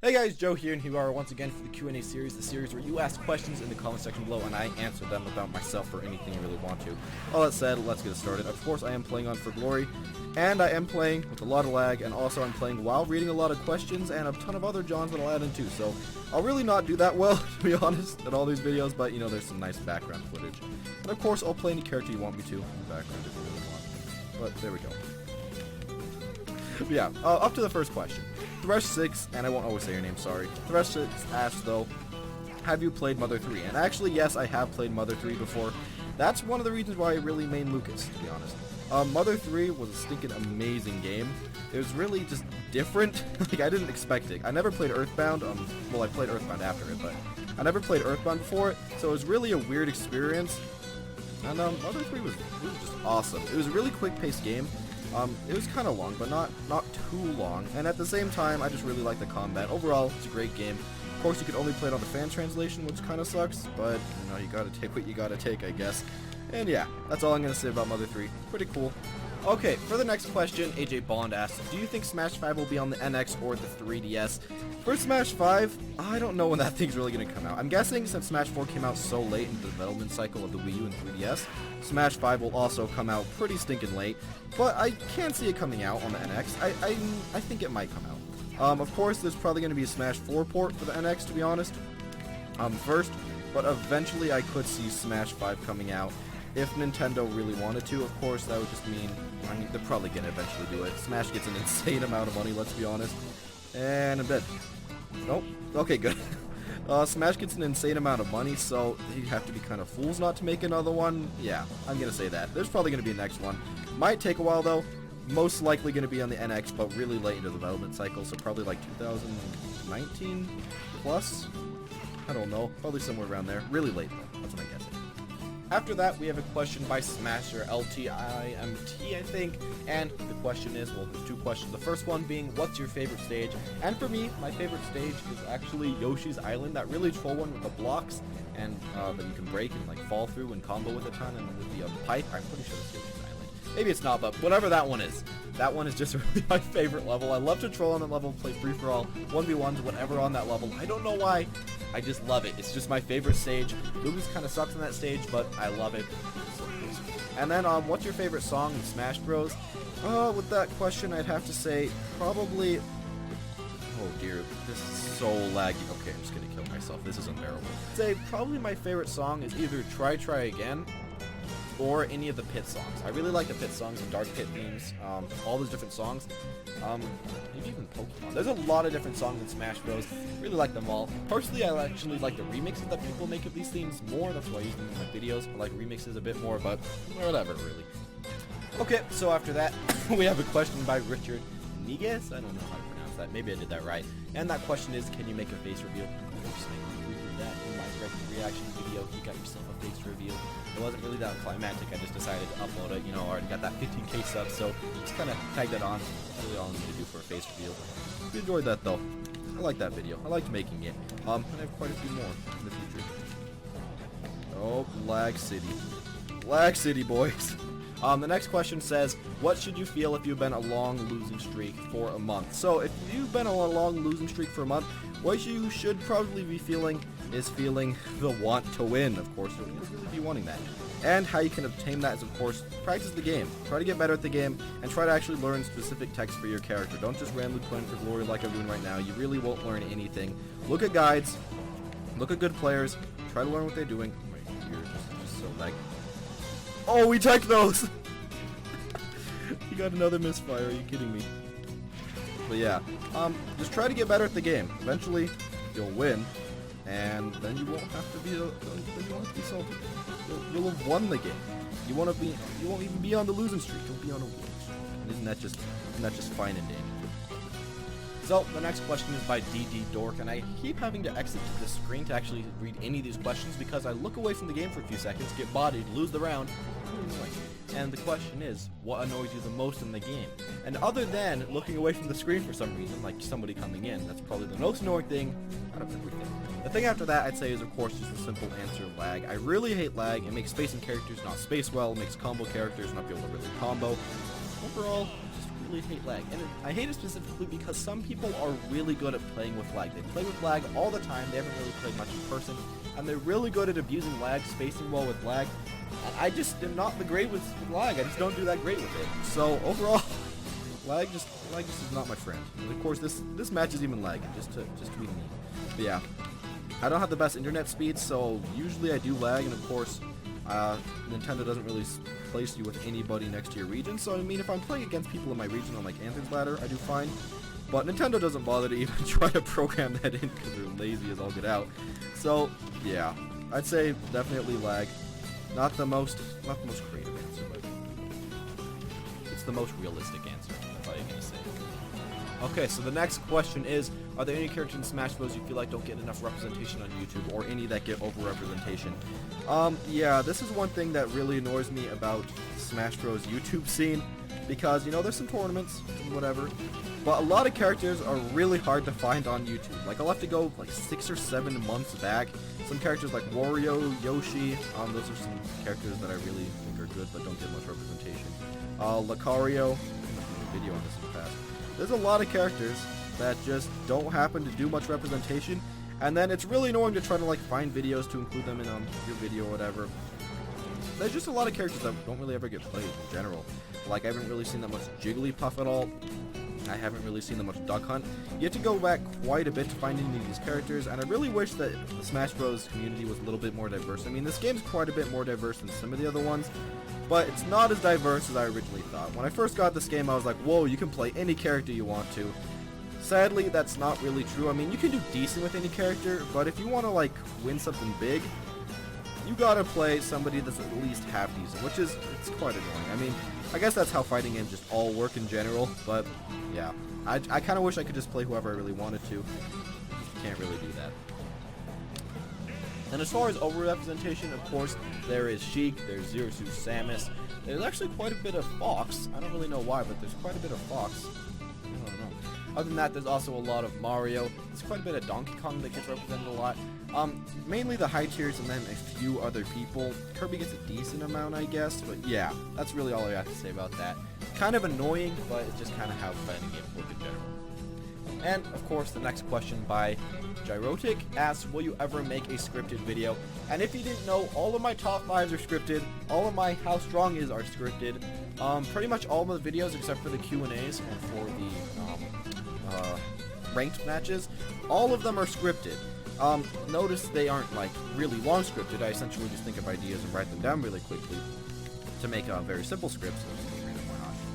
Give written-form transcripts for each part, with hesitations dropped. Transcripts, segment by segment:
Hey guys, Joe here, and here we are once again for the Q&A series, the series where you ask questions in the comment section below and I answer them about myself or anything you really want to. All that said, let's get started. Of course, I am playing on For Glory, and I am playing with a lot of lag, and also I'm playing while reading a lot of questions and a ton of other Johns that I'll add in too, so I'll really not do that well, to be honest, in all these videos, but you know, there's some nice background footage. And of course, I'll play any character you want me to in the background if you really want. But there we go. But yeah, up to the first question. Thresh6, and I won't always say your name, sorry. Thresh6 asked though, have you played Mother 3? And actually, yes, I have played Mother 3 before. That's one of the reasons why I really main Lucas, to be honest. Mother 3 was a stinking amazing game. It was really just different. Like, I didn't expect it. I never played Earthbound. Well, I played Earthbound after it, but I never played Earthbound before it, so it was really a weird experience. And Mother 3 was just awesome. It was a really quick-paced game. It was kind of long, but not too long, and at the same time, I just really like the combat. Overall, it's a great game. Of course, you could only play it on the fan translation, which kind of sucks, but, you know, you gotta take what you gotta take, I guess. And yeah, that's all I'm gonna say about Mother 3. Pretty cool. Okay, for the next question, AJ Bond asks, do you think Smash 5 will be on the NX or the 3DS? For Smash 5, I don't know when that thing's really going to come out. I'm guessing since Smash 4 came out so late in the development cycle of the Wii U and 3DS, Smash 5 will also come out pretty stinking late, but I can't see it coming out on the NX. I think it might come out. Of course, there's probably going to be a Smash 4 port for the NX, to be honest, first, but eventually I could see Smash 5 coming out. If Nintendo really wanted to, of course, that would just mean, I mean, they're probably going to eventually do it. Smash gets an insane amount of money, let's be honest. And I'm dead. Nope. Okay, good. Smash gets an insane amount of money, so they have to be kind of fools not to make another one. Yeah, I'm going to say that. There's probably going to be a next one. Might take a while, though. Most likely going to be on the NX, but really late into the development cycle, so probably like 2019 plus? I don't know. Probably somewhere around there. Really late, though. That's what I'm guessing. After that, we have a question by Smasher LTIMT, I think, and the question is, well, there's two questions. The first one being, what's your favorite stage? And for me, my favorite stage is actually Yoshi's Island, that really troll one with the blocks, and that you can break and like fall through and combo with a ton, and with the pipe. I'm pretty sure it's Yoshi's Island. Maybe it's not, but whatever that one is. That one is just really my favorite level. I love to troll on that level, play free-for-all, 1v1s, whatever on that level. I don't know why. I just love it. It's just my favorite stage. Lucas kind of sucks on that stage, but I love it. And then, what's your favorite song in Smash Bros? With that question, I'd have to say probably... Oh dear, this is so laggy. Okay, I'm just gonna kill myself. This is unbearable. I'd say probably my favorite song is either Try Try Again or any of the Pit songs. I really like the Pit songs and Dark Pit themes, all those different songs. Maybe even Pokemon. There's a lot of different songs in Smash Bros. Really like them all. Personally, I actually like the remixes that people make of these themes more. That's why I use them in my videos. I like remixes a bit more, but whatever, really. Okay, so after that, we have a question by Richard Niguez. I don't know how to pronounce that. Maybe I did that right. And that question is, can you make a face reveal? Just make that in my reaction video. You got yourself a face reveal. It wasn't really that climactic. I just decided to upload it. You know, I already got that 15k subs, so just kind of tagged that on. That's really all I'm going to do for a face reveal. If you enjoyed that, though, I like that video. I liked making it. And I have quite a few more in the future. Oh, Lag City. Lag City, boys. The next question says, what should you feel if you've been a long losing streak for a month? So, if you've been on a long losing streak for a month, what you should probably be feeling is feeling the want to win, of course. You'll really be wanting that. And how you can obtain that is, of course, practice the game. Try to get better at the game, and try to actually learn specific text for your character. Don't just randomly play For Glory like I'm doing right now. You really won't learn anything. Look at guides. Look at good players. Try to learn what they're doing. My computer just so laggy. Oh, we teched those! You got another misfire. Are you kidding me? But yeah, just try to get better at the game. Eventually, you'll win. And then you won't have to be salty. You'll have won the game. You won't even be on the losing streak. You'll be on a winning streak. And isn't that just fine and dandy? So the next question is by DD Dork, and I keep having to exit the screen to actually read any of these questions because I look away from the game for a few seconds, get bodied, lose the round. And the question is, what annoys you the most in the game? And other than looking away from the screen for some reason, like somebody coming in, that's probably the most annoying thing out of everything. The thing after that, I'd say, is of course just a simple answer, lag. I really hate lag. It makes spacing characters not space well, it makes combo characters not be able to really combo. Overall, just absolutely hate lag. And I hate it specifically because some people are really good at playing with lag. They play with lag all the time. They haven't really played much in person. And they're really good at abusing lag, spacing well with lag. And I just am not the great with lag. I just don't do that great with it. So overall, lag just is not my friend. And of course, this match is even lagging, just to be mean. But yeah, I don't have the best internet speed, so usually I do lag. And of course, Nintendo doesn't really place you with anybody next to your region. So I mean, if I'm playing against people in my region on like Anthony's ladder, I do fine. But Nintendo doesn't bother to even try to program that in because they're lazy as all get out. So yeah, I'd say definitely lag. Not the most creative answer, but it's the most realistic answer, if I'm gonna say. Okay, so the next question is, are there any characters in Smash Bros. You feel like don't get enough representation on YouTube, or any that get over-representation? Yeah, this is one thing that really annoys me about Smash Bros. YouTube scene, because, you know, there's some tournaments and whatever, but a lot of characters are really hard to find on YouTube. Like, I'll have to go, like, 6 or 7 months back. Some characters like Wario, Yoshi, those are some characters that I really think are good but don't get much representation. Lucario, I've done a video on this in the past. There's a lot of characters that just don't happen to do much representation, and then it's really annoying to try to like find videos to include them in your video or whatever. There's just a lot of characters that don't really ever get played in general. Like, I haven't really seen that much Jigglypuff at all. I haven't really seen that much Duck Hunt. You have to go back quite a bit to find any of these characters, and I really wish that the Smash Bros. Community was a little bit more diverse. I mean, this game's quite a bit more diverse than some of the other ones, but it's not as diverse as I originally thought. When I first got this game, I was like, whoa, you can play any character you want to. Sadly, that's not really true. I mean, you can do decent with any character, but if you want to, like, win something big, you gotta play somebody that's at least half decent, which is, it's quite annoying. I mean, I guess that's how fighting games just all work in general, but yeah. I kind of wish I could just play whoever I really wanted to. Can't really do that. And as far as overrepresentation, of course, there is Sheik, there's Zero Suit Samus. There's actually quite a bit of Fox. I don't really know why, but there's quite a bit of Fox. I don't know. Other than that, there's also a lot of Mario. There's quite a bit of Donkey Kong that gets represented a lot. Mainly the high tiers and then a few other people. Kirby gets a decent amount, I guess, but yeah, that's really all I have to say about that. Kind of annoying, but it's just kind of how fighting games work in general. And, of course, the next question by JoeKing asks, will you ever make a scripted video? And if you didn't know, all of my top 5s are scripted. All of my How Strong Is are scripted. Pretty much all of the videos, except for the QnAs and for the ranked matches, all of them are scripted. Notice they aren't, like, really long scripted. I essentially just think of ideas and write them down really quickly to make very simple scripts.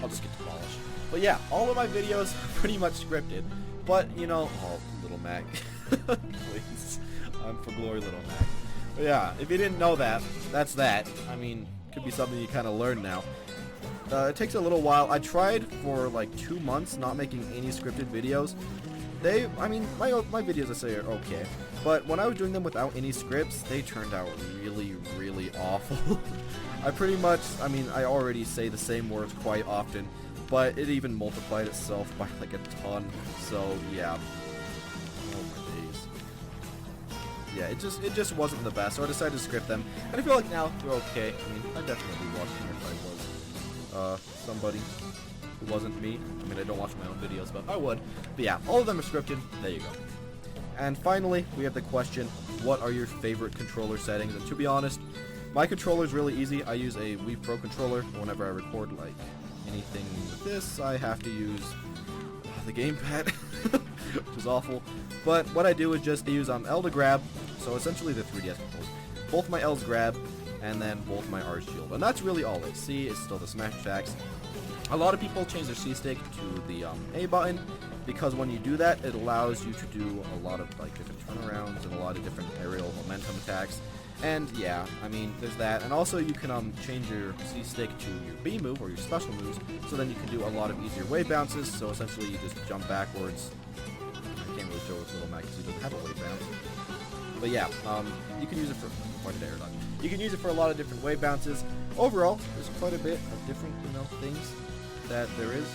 I'll just get demolished. But yeah, all of my videos are pretty much scripted. But, you know, oh, Little Mac. Please. I'm for glory, Little Mac. But yeah, if you didn't know that, that's that. I mean, could be something you kind of learn now. It takes a little while. I tried for like 2 months not making any scripted videos. I mean, my videos I say are okay. But when I was doing them without any scripts, they turned out really, really awful. I mean, I already say the same words quite often, but it even multiplied itself by like a ton, so yeah. Oh my days. Yeah, it just wasn't the best, so I decided to script them, and I feel like now they're okay. I mean, I definitely watch them if I was somebody who wasn't me. I mean, I don't watch my own videos, but I would. But yeah, all of them are scripted. There you go. And finally, we have the question, what are your favorite controller settings? And to be honest, my controller is really easy. I use a Wii Pro controller. Whenever I record like anything with this, I have to use the gamepad, which is awful. But what I do is just use L to grab, so essentially the 3DS controls. Both my L's grab, and then both my R's shield. And that's really all it. C is still the smash attacks. A lot of people change their C stick to the A button, because when you do that, it allows you to do a lot of like different turnarounds and a lot of different aerial momentum attacks. And yeah, I mean, there's that. And also you can change your C stick to your B move or your special moves, so then you can do a lot of easier wave bounces. So essentially you just jump backwards. I can't really show it with Little Mac because he doesn't have a wave bounce. But yeah, you can use it for You can use it for a lot of different wave bounces. Overall, there's quite a bit of different, things that there is.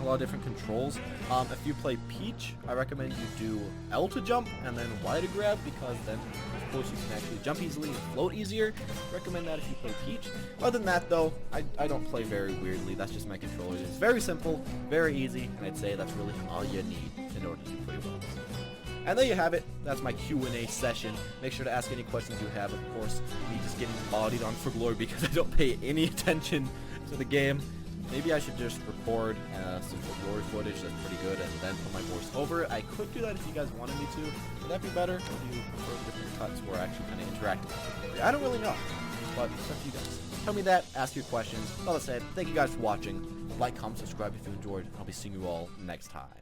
a lot of different controls. If you play Peach, I recommend you do L to jump and then Y to grab, because then of course you can actually jump easily and float easier. Recommend that if you play Peach. Other than that though, I don't play very weirdly. That's just my controller. It's very simple, very easy, and I'd say that's really all you need in order to play well. And there you have it. That's my Q&A session. Make sure to ask any questions you have. Of course, me just getting bodied on For Glory because I don't pay any attention to the game. Maybe I should just record some For Glory footage that's pretty good and then put my voice over it. I could do that if you guys wanted me to. Would that be better? Or do you prefer different cuts where I actually kind of interact with For Glory? I don't really know, but it's up to you guys. Tell me that, ask your questions. All that said, thank you guys for watching. Like, comment, subscribe if you enjoyed. I'll be seeing you all next time.